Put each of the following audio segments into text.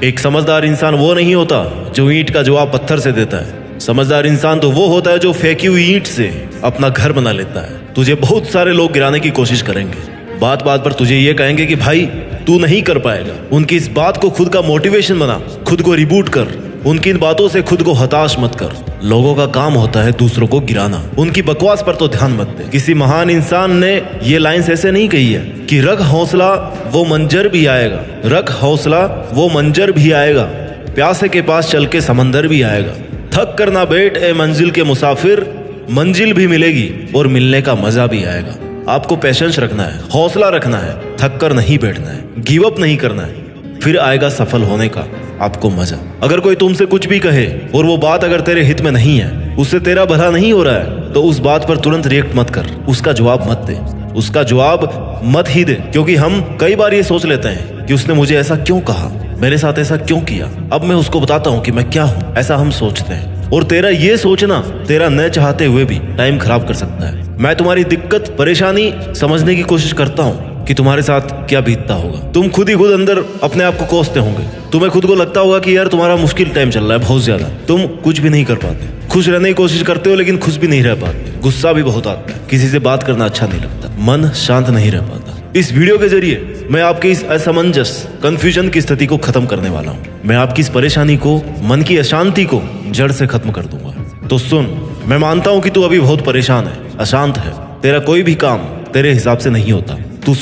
एक समझदार इंसान वो नहीं होता जो ईंट का जवाब पत्थर से देता है। समझदार इंसान तो वो होता है जो फेंकी हुई ईंट से अपना घर बना लेता है। तुझे बहुत सारे लोग गिराने की कोशिश करेंगे, बात बात पर तुझे ये कहेंगे कि भाई तू नहीं कर पाएगा। उनकी इस बात को खुद का मोटिवेशन बना, खुद को रिबूट कर। उनकी इन बातों से खुद को हताश मत कर। लोगों का काम होता है दूसरों को गिराना, उनकी बकवास पर तो ध्यान मत दे। किसी महान इंसान ने ये लाइंस ऐसे नहीं कही है कि रख हौसला वो मंजर भी आएगा, रख हौसला वो मंजर भी आएगा, प्यासे के पास चल के समंदर भी आएगा। थक कर ना बैठ ए मंजिल के मुसाफिर, मंजिल भी मिलेगी और मिलने का मजा भी आएगा। आपको पेशेंस रखना है, हौसला रखना है, थक कर नहीं बैठना है, गिव अप नहीं करना है, फिर आएगा सफल होने का आपको मजा। अगर कोई तुमसे कुछ भी कहे और वो बात अगर तेरे हित में नहीं है, उससे तेरा भला नहीं हो रहा है, तो उस बात पर तुरंत रिएक्ट मत कर, उसका जवाब मत दे, उसका जवाब मत ही दे। क्योंकि हम कई बार ये सोच लेते हैं कि उसने मुझे ऐसा क्यों कहा, मेरे साथ ऐसा क्यों किया, अब मैं उसको बताता हूँ कि मैं क्या हूँ, ऐसा हम सोचते हैं। और तेरा ये सोचना तेरा न चाहते हुए भी टाइम खराब कर सकता है। मैं तुम्हारी दिक्कत परेशानी समझने की कोशिश करता हूँ कि तुम्हारे साथ क्या बीतता होगा। तुम खुद ही खुद अंदर अपने आप को कोसते होंगे। तुम्हें खुद को लगता होगा कि यार तुम्हारा मुश्किल टाइम चल रहा है बहुत ज्यादा, तुम कुछ भी नहीं कर पाते, खुश रहने की कोशिश करते हो लेकिन खुश भी नहीं रह पाते, गुस्सा भी बहुत आता है, किसी से बात करना अच्छा नहीं लगता, मन शांत नहीं रह पाता। इस वीडियो के जरिए मैं आपके इस असमंजस कंफ्यूजन की स्थिति को खत्म करने वाला हूँ। मैं आपकी इस परेशानी को, मन की अशांति को जड़ से खत्म कर दूंगा। तो सुन, मैं मानता हूँ कि तू अभी बहुत परेशान है, अशांत है, तेरा कोई भी काम तेरे हिसाब से नहीं होता। तू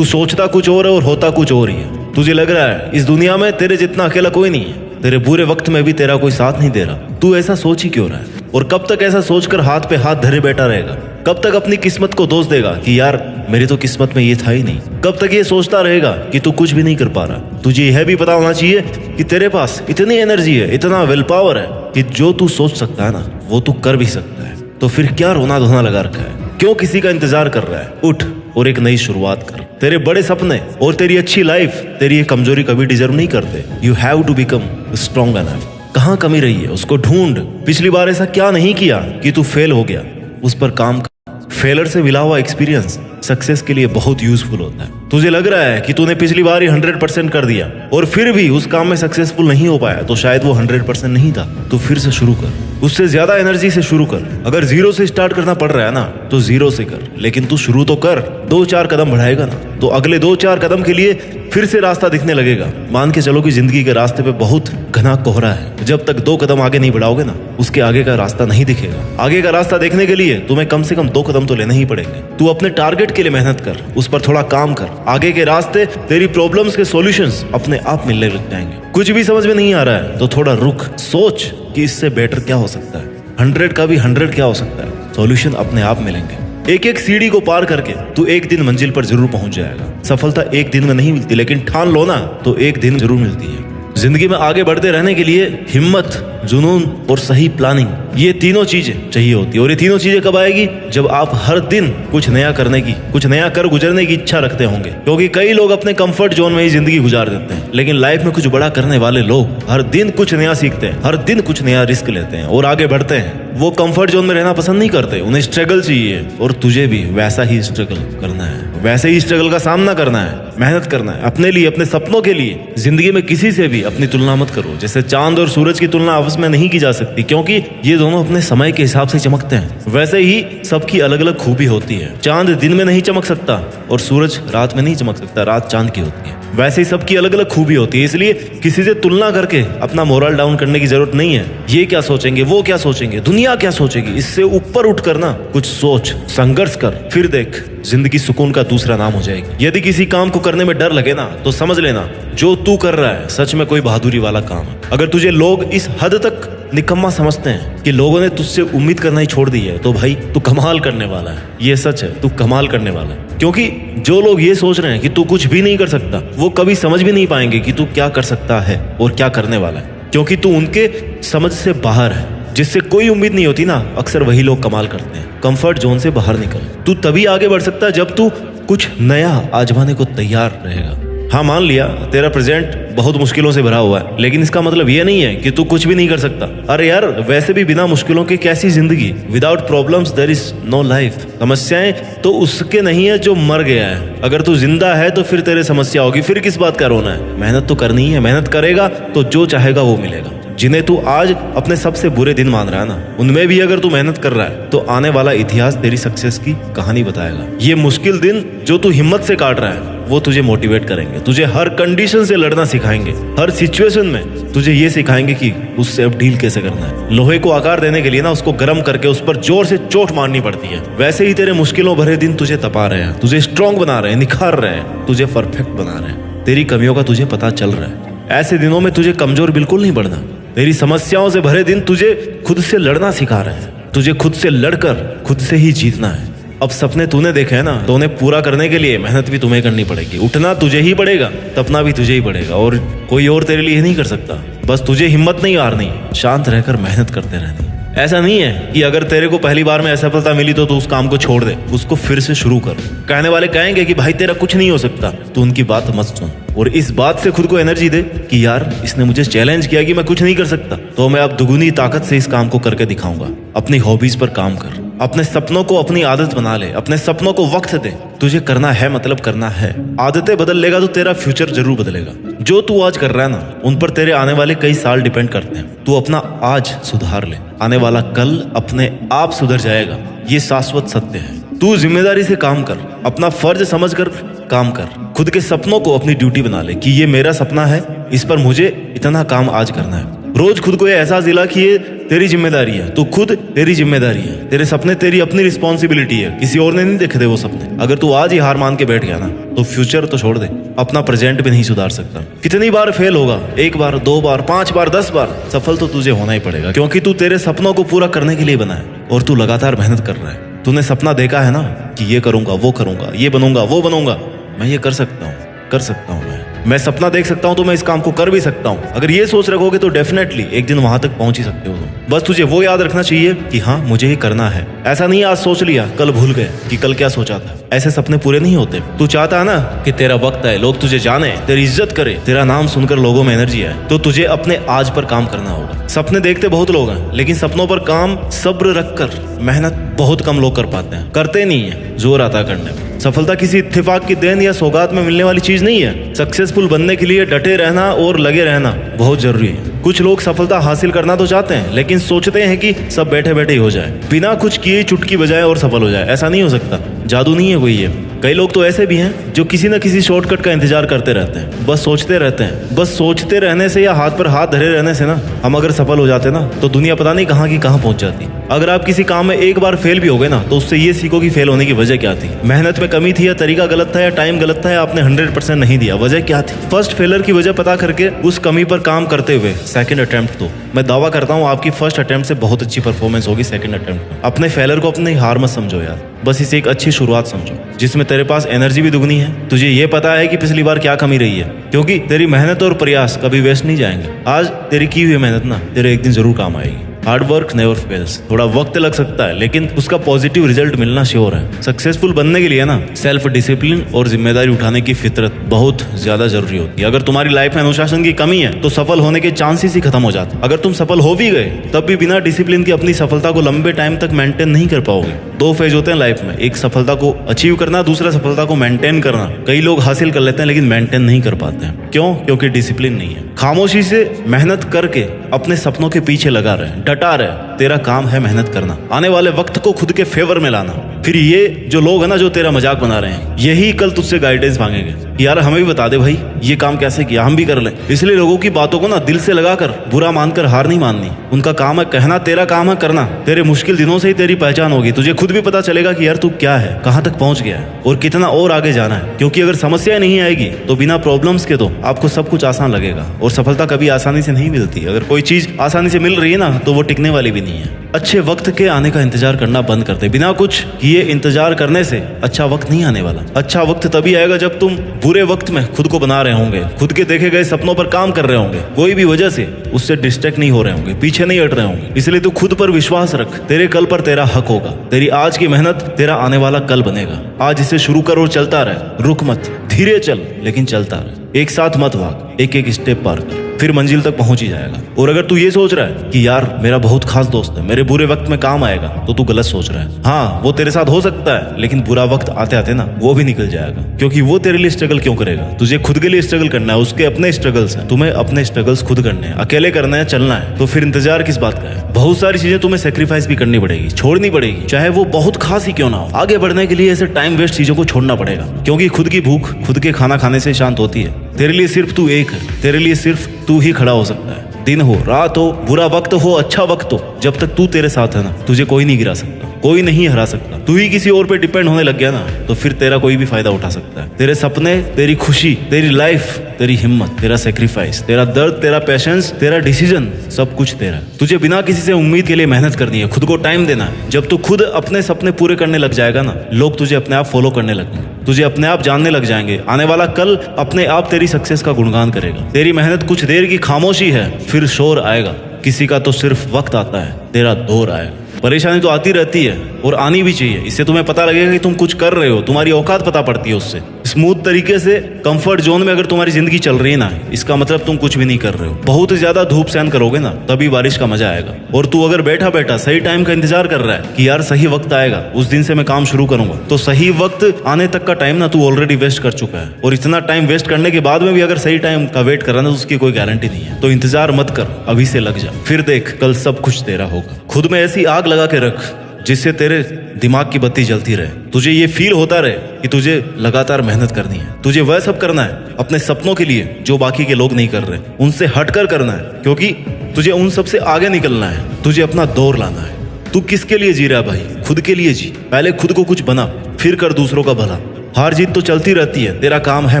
सोचता कुछ और है और होता कुछ और ही है। तुझे लग रहा है इस दुनिया में तेरे जितना अकेला कोई नहीं है, तेरे बुरे वक्त में भी तेरा कोई साथ नहीं दे रहा। तू ऐसा सोच ही क्यों रहा है? और कब तक ऐसा सोचकर हाथ पे हाथ धरे बैठा रहेगा? कब तक अपनी किस्मत को दोष देगा कि यार मेरी तो किस्मत में ये था ही नहीं? कब तक ये सोचता रहेगा कि तू कुछ भी नहीं कर पा रहा? तुझे यह भी पता होना चाहिए कि तेरे पास इतनी एनर्जी है, इतना विल पावर है कि जो तू सोच सकता है ना, वो तू कर भी सकता है। तो फिर क्या रोना धोना लगा रखा है? क्यों किसी का इंतजार कर रहा है? उठ और एक नई शुरुआत कर। तेरे बड़े सपने और तेरी अच्छी लाइफ तेरी ये कमजोरी कभी डिजर्व नहीं करते। You have to become strong enough. कहाँ कमी रही है उसको ढूंढ। पिछली बार ऐसा क्या नहीं किया कि तू फेल हो गया, उस पर काम कर। फेलर से मिला हुआ एक्सपीरियंस सक्सेस के लिए बहुत यूजफुल होता है। तुझे लग रहा है कि तूने पिछली बार ही 100% कर दिया और फिर भी उस काम में सक्सेसफुल नहीं हो पाया, तो शायद वो 100% नहीं था। तो फिर से शुरू कर, उससे ज्यादा एनर्जी से शुरू कर। अगर 0 से स्टार्ट करना पड़ रहा है ना, तो 0 से कर, लेकिन तू शुरू तो कर। 2-4 कदम बढ़ाएगा ना, तो अगले 2-4 कदम के लिए फिर से रास्ता दिखने लगेगा। मान के चलो कि जिंदगी के रास्ते पे बहुत घना कोहरा है। जब तक 2 कदम आगे नहीं बढ़ाओगे ना, उसके आगे का रास्ता नहीं दिखेगा। आगे का रास्ता देखने के लिए तुम्हें कम से कम 2 कदम तो लेने ही पड़ेंगे। तू अपने टारगेट के लिए मेहनत कर, उस पर थोड़ा काम कर। आगे के रास्ते, तेरी प्रॉब्लम्स के सॉल्यूशंस अपने आप मिलने लग जाएंगे। कुछ भी समझ में नहीं आ रहा है तो थोड़ा रुक, सोच कि इससे बेटर क्या हो सकता है, 100 का भी 100 क्या हो सकता है। सॉल्यूशन अपने आप मिलेंगे। एक एक सीढ़ी को पार करके तू एक दिन मंजिल पर जरूर पहुंच जाएगा। सफलता एक दिन में नहीं मिलती, लेकिन ठान लो ना तो एक दिन जरूर मिलती है। जिंदगी में आगे बढ़ते रहने के लिए हिम्मत, जुनून और सही प्लानिंग, ये तीनों चीजें चाहिए होती है। और ये तीनों चीजें कब आएगी? जब आप हर दिन कुछ नया करने की, कुछ नया कर गुजरने की इच्छा रखते होंगे। क्योंकि कई लोग अपने कंफर्ट जोन में ही जिंदगी गुजार देते हैं, लेकिन लाइफ में कुछ बड़ा करने वाले लोग हर दिन कुछ नया सीखते हैं, हर दिन कुछ नया रिस्क लेते हैं और आगे बढ़ते हैं। वो कंफर्ट जोन में रहना पसंद नहीं करते, उन्हें स्ट्रगल चाहिए। और तुझे भी वैसा ही स्ट्रगल करना है, वैसे ही स्ट्रगल का सामना करना है, मेहनत करना है अपने लिए, अपने सपनों के लिए। जिंदगी में किसी से भी अपनी तुलना मत करो। जैसे चांद और सूरज की तुलना आपस में नहीं की जा सकती, क्योंकि ये दोनों अपने समय के हिसाब से चमकते हैं। वैसे ही सबकी अलग अलग खूबी होती है। चांद दिन में नहीं चमक सकता और सूरज रात में नहीं चमक सकता, रात चांद की होती है। वैसे ही सबकी अलग अलग खूबी होती है। इसलिए किसी से तुलना करके अपना मोरल डाउन करने की जरूरत नहीं है। ये क्या सोचेंगे, वो क्या सोचेंगे, दुनिया क्या सोचेगी, इससे ऊपर उठ कर ना कुछ सोच, संघर्ष कर, फिर देख जिंदगी सुकून का दूसरा नाम हो जाएगी। यदि किसी काम को करने में डर लगे ना, तो समझ लेना जो तू कर रहा है सच में कोई बहादुरी वाला काम है। अगर तुझे लोग इस हद तक निकम्मा समझते हैं कि लोगों ने तुझसे उम्मीद करना ही छोड़ दी है, तो भाई तू कमाल करने वाला है। ये सच है, तू कमाल करने वाला है। क्योंकि जो लोग ये सोच रहे हैं कि तू कुछ भी नहीं कर सकता, वो कभी समझ भी नहीं पाएंगे कि तू क्या कर सकता है और क्या करने वाला है। क्योंकि तू उनके समझ से बाहर है। जिससे कोई उम्मीद नहीं होती ना, अक्सर वही लोग कमाल करते हैं। कंफर्ट जोन से बाहर निकल। तू तभी आगे बढ़ सकता है जब तू कुछ नया आजमाने को तैयार रहेगा। हाँ मान लिया तेरा प्रेजेंट बहुत मुश्किलों से भरा हुआ है, लेकिन इसका मतलब ये नहीं है कि तू कुछ भी नहीं कर सकता। अरे यार वैसे भी बिना मुश्किलों के कैसी जिंदगी, without problems there is no life. समस्याएं तो उसके नहीं है जो मर गया है, अगर तू जिंदा है तो फिर तेरे समस्या होगी, फिर किस बात का रोना है। मेहनत तो करनी है, मेहनत करेगा तो जो चाहेगा वो मिलेगा। जिन्हें तू आज अपने सबसे बुरे दिन मान रहा है ना, उनमें भी अगर तू मेहनत कर रहा है तो आने वाला इतिहास तेरी सक्सेस की कहानी बताएगा। ये मुश्किल दिन जो तू हिम्मत से काट रहा है वो तुझे मोटिवेट करेंगे, तुझे हर कंडीशन से लड़ना सिखाएंगे, हर सिचुएशन में तुझे ये सिखाएंगे कि उससे अब डील कैसे करना है। लोहे को आकार देने के लिए ना उसको गर्म करके उस पर जोर से चोट मारनी पड़ती है। वैसे ही तेरे मुश्किलों भरे दिन तुझे तपा रहे हैं, तुझे स्ट्रांग बना रहे हैं, निखार रहे हैं, तुझे परफेक्ट बना रहे हैं। तेरी कमियों का तुझे पता चल रहा है। ऐसे दिनों में तुझे कमजोर बिल्कुल नहीं बढ़ना। तेरी समस्याओं से भरे दिन तुझे खुद से लड़ना सिखा रहे हैं, तुझे खुद से लड़कर खुद से ही जीतना है। अब सपने तूने देखे हैं ना, तो उन्हें पूरा करने के लिए मेहनत भी तुम्हें करनी पड़ेगी। उठना तुझे ही पड़ेगा, तपना भी तुझे ही पड़ेगा, और कोई और तेरे लिए नहीं कर सकता। बस तुझे हिम्मत नहीं हारनी, शांत रहकर मेहनत करते रहनी। ऐसा नहीं है कि अगर तेरे को पहली बार में असफलता मिली तो तू उस काम को छोड़ दे, उसको फिर से शुरू कर। कहने वाले कहेंगे कि भाई तेरा कुछ नहीं हो सकता, तो उनकी बात मत सुन और इस बात से खुद को एनर्जी दे कि यार इसने मुझे चैलेंज किया कि मैं कुछ नहीं कर सकता, तो मैं अब दुगुनी ताकत से इस काम को करके दिखाऊंगा। अपनी हॉबीज पर काम कर, अपने सपनों को अपनी आदत बना ले, अपने सपनों को वक्त दे। तुझे करना है मतलब करना है। आदतें बदल लेगा तो तेरा फ्यूचर जरूर बदलेगा। जो तू आज कर रहा है ना, उन पर तेरे आने वाले कई साल डिपेंड करते हैं। तू अपना आज सुधार ले, आने वाला कल अपने आप सुधर जाएगा। ये शाश्वत सत्य है। तू जिम्मेदारी से काम कर, अपना फर्ज समझकर काम कर। खुद के सपनों को अपनी ड्यूटी बना ले कि ये मेरा सपना है, इस पर मुझे इतना काम आज करना है। रोज खुद को ये एहसास दिला कि ये तेरी जिम्मेदारी है, तू खुद तेरी जिम्मेदारी है। तेरे सपने तेरी अपनी रिस्पॉन्सिबिलिटी है, किसी और ने नहीं देखे थे वो सपने। अगर तू आज ही हार मान के बैठ गया ना, तो फ्यूचर तो छोड़ दे, अपना प्रेजेंट भी नहीं सुधार सकता। कितनी बार फेल होगा, 1 बार 2 बार 5 बार 10 बार, सफल तो तुझे होना ही पड़ेगा, क्योंकि तू तेरे सपनों को पूरा करने के लिए बना है और तू लगातार मेहनत कर रहा है। तूने सपना देखा है ना कि ये करूंगा, वो करूंगा, ये बनूंगा, वो बनूंगा, मैं ये कर सकता हूँ, कर सकता हूँ। मैं सपना देख सकता हूँ तो मैं इस काम को कर भी सकता हूँ। अगर ये सोच रखोगे तो डेफिनेटली एक दिन वहां तक पहुंच ही सकते हो। बस तुझे वो याद रखना चाहिए कि हाँ मुझे ही करना है। ऐसा नहीं आज सोच लिया कल भूल गए कि कल क्या सोचा था। ऐसे सपने पूरे नहीं होते। तू चाहता है ना कि तेरा वक्त आए, लोग तुझे जाने, तेरी इज्जत करे, तेरा नाम सुनकर लोगों में एनर्जी आए, तो तुझे अपने आज पर काम करना होगा। सपने देखते बहुत लोग हैं, लेकिन सपनों पर काम सब्र रखकर मेहनत बहुत कम लोग कर पाते हैं। करते नहीं है, जोर आता करने में। सफलता किसी इत्तेफाक की देन या सौगात में मिलने वाली चीज नहीं है। सक्सेसफुल बनने के लिए डटे रहना और लगे रहना बहुत जरूरी है। कुछ लोग सफलता हासिल करना तो चाहते हैं, लेकिन सोचते हैं कि सब बैठे बैठे ही हो जाए, बिना कुछ किए चुटकी बजाए और सफल हो जाए। ऐसा नहीं हो सकता, जादू नहीं है कोई ये। कई लोग तो ऐसे भी हैं जो किसी न किसी शॉर्टकट का इंतजार करते रहते हैं, बस सोचते रहते हैं। बस सोचते रहने से या हाथ पर हाथ धरे रहने से ना, हम अगर सफल हो जाते ना, तो दुनिया पता नहीं कहाँ की कहाँ पहुंच जाती। अगर आप किसी काम में एक बार फेल भी हो गए ना, तो उससे ये सीखो कि फेल होने की वजह क्या थी। मेहनत में कमी थी, या तरीका गलत था, या टाइम गलत था, या आपने 100% नहीं दिया। वजह क्या थी? फर्स्ट फेलर की वजह पता करके उस कमी पर काम करते हुए सेकंड अटेम्प्ट दो। मैं दावा करता हूँ आपकी फर्स्ट अटेम्प्ट से बहुत अच्छी परफॉर्मेंस होगी सेकंड अटेम्प्ट में। अपने फेलर को अपनी हार मत समझो यार, बस इसे एक अच्छी शुरुआत समझो, जिसमें तेरे पास एनर्जी भी दुगनी है। तुझे ये पता है कि पिछली बार क्या कमी रही है, क्योंकि तेरी मेहनत और प्रयास कभी वेस्ट नहीं जाएंगे। आज तेरी की हुई मेहनत ना तेरे एक दिन जरूर काम आएगी। Hard work never fails. थोड़ा वक्त लग सकता है, लेकिन उसका पॉजिटिव रिजल्ट मिलना श्योर है। सक्सेसफुल बनने के लिए ना सेल्फ डिसिप्लिन और जिम्मेदारी उठाने की फितरत बहुत ज्यादा जरूरी होती है। अगर तुम्हारी लाइफ में अनुशासन की कमी है तो सफल होने के चांसेस ही खत्म हो जाते। अगर तुम सफल हो भी गए तब भी बिना डिसिप्लिन की अपनी सफलता को लंबे टाइम तक मेंटेन नहीं कर पाओगे। 2 फेज होते हैं लाइफ में, एक सफलता को अचीव करना, दूसरा सफलता को मेंटेन करना। कई लोग हासिल कर लेते हैं लेकिन मेंटेन नहीं कर पाते हैं। क्यों? क्योंकि डिसिप्लिन नहीं है। खामोशी से मेहनत करके अपने सपनों के पीछे लगा रहे, डटा रहे। तेरा काम है मेहनत करना, आने वाले वक्त को खुद के फेवर में लाना। फिर ये जो लोग है ना जो तेरा मजाक बना रहे हैं, यही कल तुझसे गाइडेंस मांगेंगे, यार हमें भी बता दे भाई ये काम कैसे किया, हम भी कर लें। इसलिए लोगों की बातों को ना दिल से लगाकर बुरा मानकर हार नहीं माननी। उनका काम है कहना, तेरा काम है करना। तेरे मुश्किल दिनों से ही तेरी पहचान होगी। तुझे खुद भी पता चलेगा कि यार तू क्या है, कहाँ तक पहुंच गया है और कितना और आगे जाना है। क्योंकि अगर समस्या नहीं आएगी तो बिना प्रॉब्लम्स के तो आपको सब कुछ आसान लगेगा। और सफलता कभी आसानी से नहीं मिलती। अगर कोई चीज आसानी से मिल रही है ना, तो वो टिकने वाली भी नहीं। नहीं है। अच्छे वक्त के आने का इंतजार करना बंद कर दे। बिना कुछ किए इंतजार करने से अच्छा वक्त नहीं आने वाला। अच्छा वक्त तभी आएगा जब तुम बुरे वक्त में खुद को बना रहे होंगे, खुद के देखे गए सपनों पर काम कर रहे होंगे, कोई भी वजह से उससे डिस्ट्रैक्ट नहीं हो रहे होंगे, पीछे नहीं हट रहे होंगे। इसलिए तू खुद पर विश्वास रख। तेरे कल पर तेरा हक होगा। तेरी आज की मेहनत तेरा आने वाला कल बनेगा। आज इसे शुरू कर और चलता रहे। रुक मत, धीरे चल लेकिन चलता रहे। एक साथ मत भाग, एक एक स्टेप पार कर, फिर मंजिल तक पहुंच ही जाएगा। और अगर तू ये सोच रहा है कि यार मेरा बहुत खास दोस्त है, मेरे बुरे वक्त में काम आएगा, तो तू गलत सोच रहा है। हाँ, वो तेरे साथ हो सकता है, लेकिन बुरा वक्त आते आते ना वो भी निकल जाएगा। क्योंकि वो तेरे लिए स्ट्रगल क्यों करेगा? तुझे खुद के लिए स्ट्रगल करना है, उसके अपने स्ट्रगल्स हैं। तुम्हें अपने स्ट्रगल्स खुद करने हैं, अकेले करना है, चलना है। तो फिर इंतजार किस बात का है? बहुत सारी चीजें तुम्हें सेक्रीफाइस भी करनी पड़ेगी, छोड़नी पड़ेगी, चाहे वो बहुत खास ही क्यों ना हो। आगे बढ़ने के लिए ऐसे टाइम वेस्ट चीजों को छोड़ना पड़ेगा, क्योंकि खुद की भूख खुद के खाना खाने से शांत होती है। तेरे लिए सिर्फ तू एक है, तेरे लिए सिर्फ तू ही खड़ा हो सकता है। दिन हो, रात हो, बुरा वक्त हो, अच्छा वक्त हो, जब तक तू तेरे साथ है ना, तुझे कोई नहीं गिरा सकता, कोई नहीं हरा सकता। तू ही किसी और पे डिपेंड होने लग गया ना, तो फिर तेरा कोई भी फायदा उठा सकता है। तेरे सपने, तेरी खुशी, तेरी लाइफ, तेरी हिम्मत, तेरा सेक्रीफाइस, तेरा दर्द, तेरा पेशेंस, तेरा डिसीजन, सब कुछ तेरा। तुझे बिना किसी से उम्मीद के लिए मेहनत करनी है, खुद को टाइम देना है। जब तू खुद अपने सपने पूरे करने लग जाएगा ना, लोग तुझे अपने आप फॉलो करने लगेंगे, तुझे अपने आप जानने लग जाएंगे। आने वाला कल अपने आप तेरी सक्सेस का गुणगान करेगा। तेरी मेहनत कुछ देर की खामोशी है, फिर शोर आएगा। किसी का तो सिर्फ वक्त आता है, तेरा दौर आएगा। परेशानी तो आती रहती है और आनी भी चाहिए। इससे तुम्हें पता लगेगा कि तुम कुछ कर रहे हो, तुम्हारी औकात पता पड़ती है उससे। स्मूथ तरीके से कंफर्ट जोन में अगर तुम्हारी जिंदगी चल रही है ना, इसका मतलब तुम कुछ भी नहीं कर रहे हो। बहुत ज्यादा धूप सहन करोगे ना, तभी बारिश का मजा आएगा। और तू अगर बैठा बैठा सही टाइम का इंतजार कर रहा है कि यार सही वक्त आएगा, उस दिन से मैं काम शुरू करूंगा, तो सही वक्त आने तक का टाइम ना तू ऑलरेडी वेस्ट कर चुका है। और इतना टाइम वेस्ट करने के बाद में भी अगर सही टाइम का वेट कर रहा है, तो उसकी कोई गारंटी नहीं है। तो इंतजार मत कर, अभी से लग जा, फिर देख कल सब कुछ तेरा होगा। खुद में ऐसी आग लगा के रख जिससे तेरे दिमाग की बत्ती जलती रहे, तुझे ये फील होता रहे कि तुझे लगातार मेहनत करनी है। तुझे वह सब करना है अपने सपनों के लिए जो बाकी के लोग नहीं कर रहे, उनसे हटकर करना है, क्योंकि तुझे उन सब से आगे निकलना है। तुझे अपना दौर लाना है। तू किसके लिए जी रहा है भाई? खुद के लिए जी। पहले खुद को कुछ बना, फिर कर दूसरों का भला। हार जीत तो चलती रहती है, तेरा काम है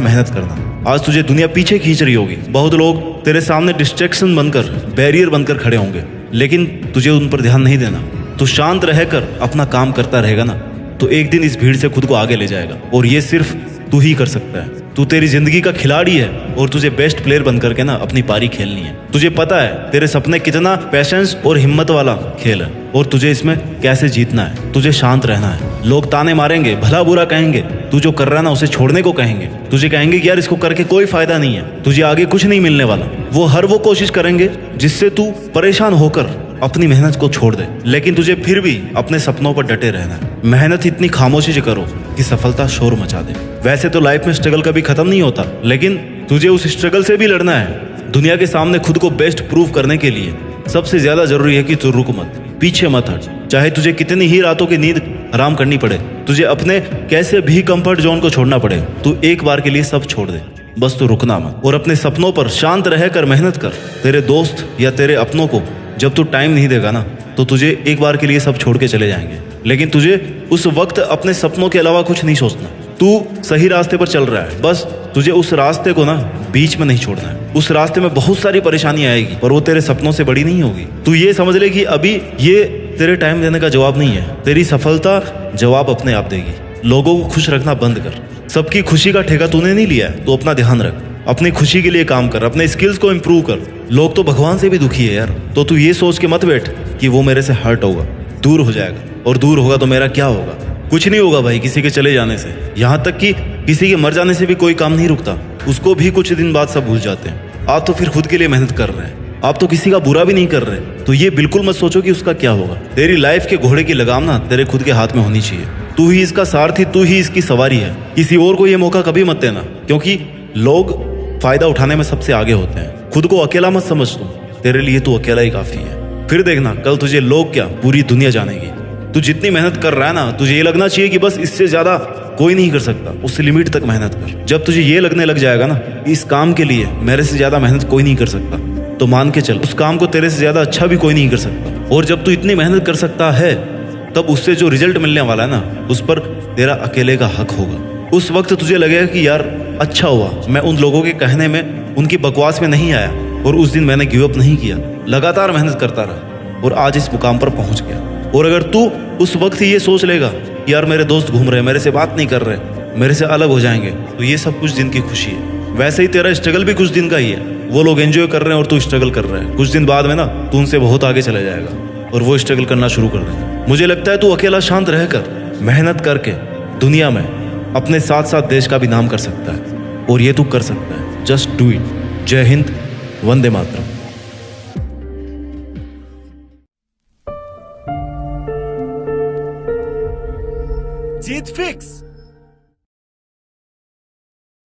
मेहनत करना। आज तुझे दुनिया पीछे खींच रही होगी, बहुत लोग तेरे सामने डिस्ट्रैक्शन बनकर, बैरियर बनकर खड़े होंगे, लेकिन तुझे उन पर ध्यान नहीं देना। तू शांत रहकर अपना काम करता रहेगा ना, तो एक दिन इस भीड़ से खुद को आगे ले जाएगा। और ये सिर्फ तू ही कर सकता है। तू तेरी जिंदगी का खिलाड़ी है और तुझे बेस्ट प्लेयर बनकर के ना अपनी पारी खेलनी है। तुझे पता है तेरे सपने कितना पैशंस और हिम्मत वाला खेल है, और तुझे इसमें कैसे जीतना है। तुझे शांत रहना है। लोग ताने मारेंगे, भला बुरा कहेंगे, तू जो कर रहा है ना उसे छोड़ने को कहेंगे। तुझे कहेंगे कि यार इसको करके कोई फायदा नहीं है, तुझे आगे कुछ नहीं मिलने वाला। वो हर वो कोशिश करेंगे जिससे तू परेशान होकर अपनी मेहनत को छोड़ दे, लेकिन तुझे फिर भी अपने सपनों पर डटे रहना है। मेहनत इतनी खामोशी से करो कि सफलता शोर मचा दे। वैसे तो लाइफ में स्ट्रगल कभी खत्म नहीं होता, लेकिन तुझे उस स्ट्रगल से भी लड़ना है। दुनिया के सामने खुद को बेस्ट प्रूव करने के लिए सबसे ज्यादा जरूरी है कि तू रुक मत, पीछे मत हट। चाहे तुझे कितनी ही रातों की नींद हराम करनी पड़े, तुझे अपने कैसे भी कंफर्ट जोन को छोड़ना पड़े, तू एक बार के लिए सब छोड़ दे। बस तू रुकना मत और अपने सपनों पर शांत रहकर मेहनत कर। तेरे दोस्त या तेरे अपनों को जब तू टाइम नहीं देगा ना, तो तुझे एक बार के लिए सब छोड़ के चले जाएंगे। लेकिन तुझे उस वक्त अपने सपनों के अलावा कुछ नहीं सोचना। तू सही रास्ते पर चल रहा है, बस तुझे उस रास्ते को ना बीच में नहीं छोड़ना है। उस रास्ते में बहुत सारी परेशानी आएगी, पर वो तेरे सपनों से बड़ी नहीं होगी। तू ये समझ ले कि अभी ये तेरे टाइम देने का जवाब नहीं है, तेरी सफलता जवाब अपने आप देगी। लोगों को खुश रखना बंद कर। सबकी खुशी का ठेका तूने नहीं लिया है, तो अपना ध्यान रख। अपनी खुशी के लिए काम कर, अपने स्किल्स को इम्प्रूव कर। लोग तो भगवान से भी दुखी है यार, तो तू ये सोच के मत बैठ कि वो मेरे से हर्ट होगा, दूर हो जाएगा, और दूर होगा तो मेरा क्या होगा। कुछ नहीं होगा भाई किसी के चले जाने से। यहाँ तक कि किसी के मर जाने से भी कोई काम नहीं रुकता, उसको भी कुछ दिन बाद सब भूल जाते हैं। आप तो फिर खुद के लिए मेहनत कर रहे हैं, आप तो किसी का बुरा भी नहीं कर रहे, तो ये बिल्कुल मत सोचो कि उसका क्या होगा। तेरी लाइफ के घोड़े की लगाम ना तेरे खुद के हाथ में होनी चाहिए। तू ही इसका सारथी, तू ही इसकी सवारी है। किसी और को ये मौका कभी मत देना, क्योंकि लोग फायदा उठाने में सबसे आगे होते हैं। खुद को अकेला मत समझ तू, तेरे लिए तू अकेला ही काफी है। फिर देखना कल तुझे लोग क्या, पूरी दुनिया जानेगी। तू जितनी मेहनत कर रहा है ना, तुझे ये लगना चाहिए कि बस इससे ज्यादा कोई नहीं कर सकता। उस लिमिट तक मेहनत कर। जब तुझे ये लगने लग जाएगा ना, इस काम के लिए मेरे से ज्यादा मेहनत कोई नहीं कर सकता, तो मान के चल उस काम को तेरे से ज्यादा अच्छा भी कोई नहीं कर सकता। और जब तू इतनी मेहनत कर सकता है, तब उससे जो रिजल्ट मिलने वाला है ना, उस पर तेरा अकेले का हक होगा। उस वक्त तुझे लगेगा कि यार अच्छा हुआ मैं उन लोगों के कहने में, उनकी बकवास में नहीं आया, और उस दिन मैंने गिव अप नहीं किया, लगातार मेहनत करता रहा। और आज इस मुकाम पर पहुंच गया। और अगर तू उस वक्त ही ये सोच लेगा कि यार मेरे दोस्त घूम रहे हैं, मेरे से बात नहीं कर रहे, मेरे से अलग हो जाएंगे, तो ये सब कुछ दिन की खुशी है। वैसे ही तेरा स्ट्रगल भी कुछ दिन का ही है। वो लोग एंजॉय कर रहे हैं और तू स्ट्रगल कर रहा है। कुछ दिन बाद में ना तू उनसे बहुत आगे चले जाएगा और वो स्ट्रगल करना शुरू कर देगा। मुझे लगता है तू अकेला शांत रहकर मेहनत करके दुनिया में अपने साथ साथ देश का भी नाम कर सकता है, और ये तू कर सकता है। Just do it. जय हिंद, वंदे मातरम। जीत फिक्स।